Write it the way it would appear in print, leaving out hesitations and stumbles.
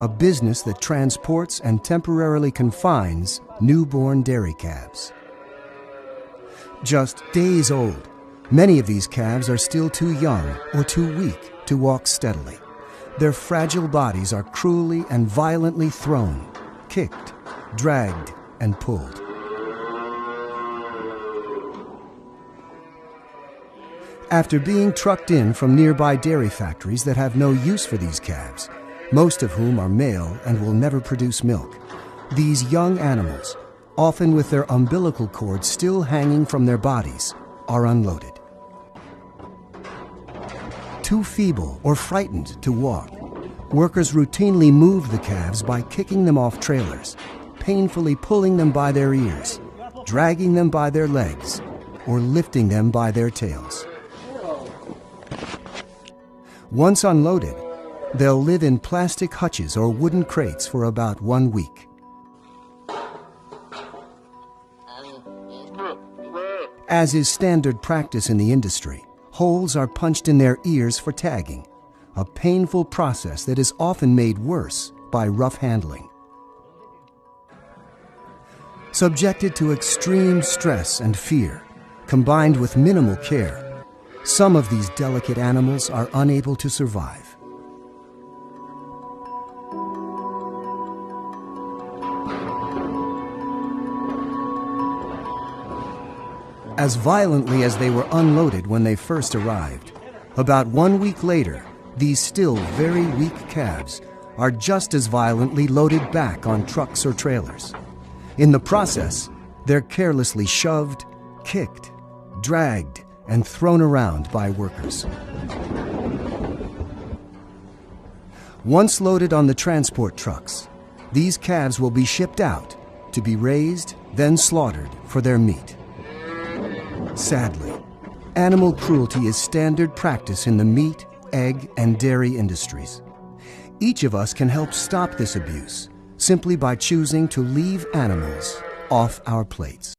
a business that transports and temporarily confines newborn dairy calves. Just days old, many of these calves are still too young or too weak to walk steadily. Their fragile bodies are cruelly and violently thrown, kicked, dragged, and pulled. After being trucked in from nearby dairy factories that have no use for these calves, most of whom are male and will never produce milk, these young animals, often with their umbilical cords still hanging from their bodies, are unloaded. Too feeble or frightened to walk, workers routinely move the calves by kicking them off trailers, painfully pulling them by their ears, dragging them by their legs, or lifting them by their tails. Once unloaded, they'll live in plastic hutches or wooden crates for about 1 week. As is standard practice in the industry, holes are punched in their ears for tagging, a painful process that is often made worse by rough handling. Subjected to extreme stress and fear, combined with minimal care, some of these delicate animals are unable to survive. As violently as they were unloaded when they first arrived, about 1 week later, these still very weak calves are just as violently loaded back on trucks or trailers. In the process, they're carelessly shoved, kicked, dragged, and thrown around by workers. Once loaded on the transport trucks, these calves will be shipped out to be raised, then slaughtered for their meat. Sadly, animal cruelty is standard practice in the meat, egg, and dairy industries. Each of us can help stop this abuse simply by choosing to leave animals off our plates.